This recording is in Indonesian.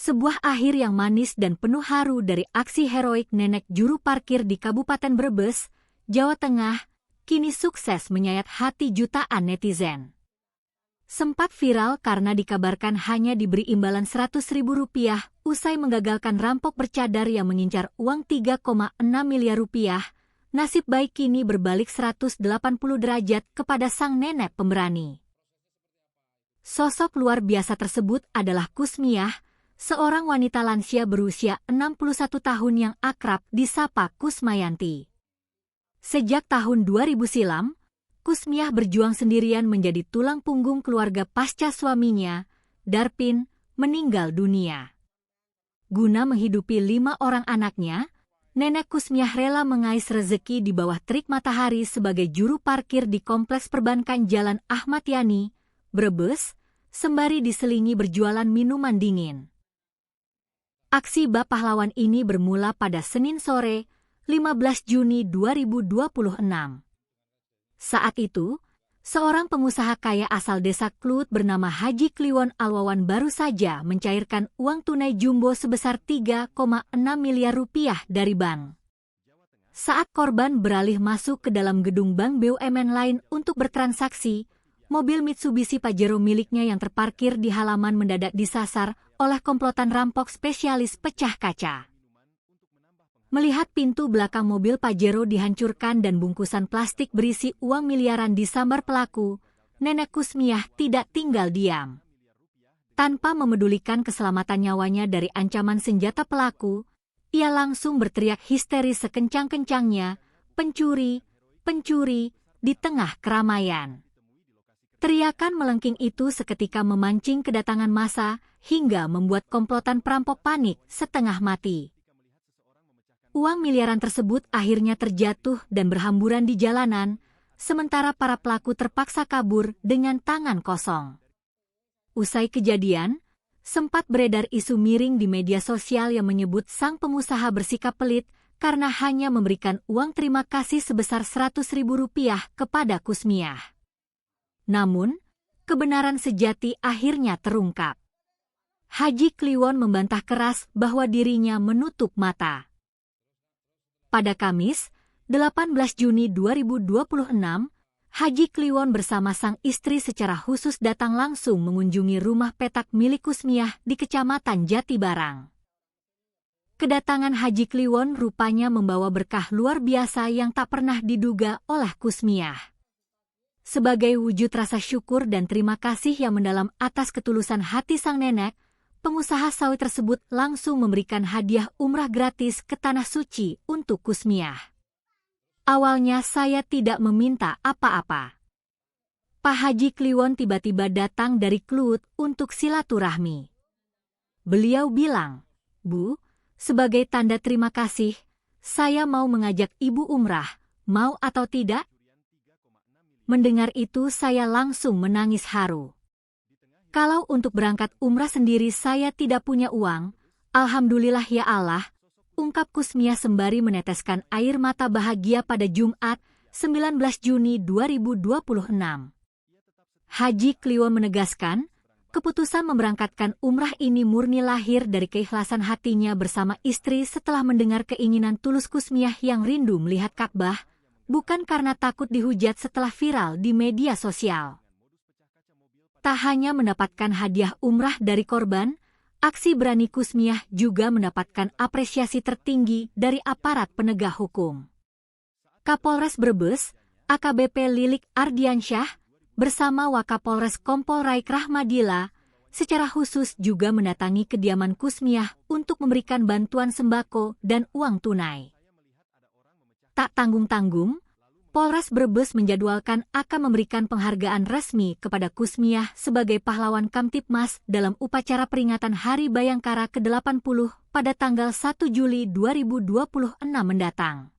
Sebuah akhir yang manis dan penuh haru dari aksi heroik nenek juru parkir di Kabupaten Brebes, Jawa Tengah, kini sukses menyayat hati jutaan netizen. Sempat viral karena dikabarkan hanya diberi imbalan Rp100.000 usai menggagalkan rampok bercadar yang mengincar uang Rp3,6 miliar. Nasib baik kini berbalik 180 derajat kepada sang nenek pemberani. Sosok luar biasa tersebut adalah Kusmiah, seorang wanita lansia berusia 61 tahun yang akrab disapa Kusmayanti. Sejak tahun 2000 silam, Kusmiah berjuang sendirian menjadi tulang punggung keluarga pasca suaminya, Darpin, meninggal dunia. Guna menghidupi 5 orang anaknya, nenek Kusmiah rela mengais rezeki di bawah terik matahari sebagai juru parkir di Kompleks Perbankan Jalan Ahmad Yani, Brebes, sembari diselingi berjualan minuman dingin. Aksi bak pahlawan ini bermula pada Senin sore, 15 Juni 2026. Saat itu, seorang pengusaha kaya asal desa Klut bernama Haji Kliwon Alwawan baru saja mencairkan uang tunai jumbo sebesar Rp3,6 miliar dari bank. Saat korban beralih masuk ke dalam gedung bank BUMN lain untuk bertransaksi, mobil Mitsubishi Pajero miliknya yang terparkir di halaman mendadak disasar oleh komplotan rampok spesialis pecah kaca. Melihat pintu belakang mobil Pajero dihancurkan dan bungkusan plastik berisi uang miliaran disambar pelaku, nenek Kusmiah tidak tinggal diam. Tanpa memedulikan keselamatan nyawanya dari ancaman senjata pelaku, ia langsung berteriak histeris sekencang-kencangnya, "Pencuri! Pencuri!" di tengah keramaian. Teriakan melengking itu seketika memancing kedatangan massa hingga membuat komplotan perampok panik setengah mati. Uang miliaran tersebut akhirnya terjatuh dan berhamburan di jalanan, sementara para pelaku terpaksa kabur dengan tangan kosong. Usai kejadian, sempat beredar isu miring di media sosial yang menyebut sang pengusaha bersikap pelit karena hanya memberikan uang terima kasih sebesar Rp100.000 kepada Kusmiah. Namun, kebenaran sejati akhirnya terungkap. Haji Kliwon membantah keras bahwa dirinya menutup mata. Pada Kamis, 18 Juni 2026, Haji Kliwon bersama sang istri secara khusus datang langsung mengunjungi rumah petak milik Kusmiah di Kecamatan Jatibarang. Kedatangan Haji Kliwon rupanya membawa berkah luar biasa yang tak pernah diduga oleh Kusmiah. Sebagai wujud rasa syukur dan terima kasih yang mendalam atas ketulusan hati sang nenek, pengusaha sawit tersebut langsung memberikan hadiah umrah gratis ke Tanah Suci untuk Kusmiah. Awalnya saya tidak meminta apa-apa. Pak Haji Kliwon tiba-tiba datang dari Klut untuk silaturahmi. Beliau bilang, "Bu, sebagai tanda terima kasih, saya mau mengajak Ibu umrah, mau atau tidak?" Mendengar itu saya langsung menangis haru. Kalau untuk berangkat umrah sendiri saya tidak punya uang, alhamdulillah ya Allah, ungkap Kusmiah sembari meneteskan air mata bahagia pada Jumat, 19 Juni 2026. Haji Kliwon menegaskan, keputusan memberangkatkan umrah ini murni lahir dari keikhlasan hatinya bersama istri setelah mendengar keinginan tulus Kusmiah yang rindu melihat Ka'bah, bukan karena takut dihujat setelah viral di media sosial. Tak hanya mendapatkan hadiah umrah dari korban, aksi berani Kusmiah juga mendapatkan apresiasi tertinggi dari aparat penegak hukum. Kapolres Brebes, AKBP Lilik Ardiansyah, bersama Wakapolres Kompol Raik Rahmadila, secara khusus juga mendatangi kediaman Kusmiah untuk memberikan bantuan sembako dan uang tunai. Tak tanggung-tanggung, Polres Brebes menjadwalkan akan memberikan penghargaan resmi kepada Kusmiah sebagai pahlawan Kamtibmas dalam upacara peringatan Hari Bayangkara ke-80 pada tanggal 1 Juli 2026 mendatang.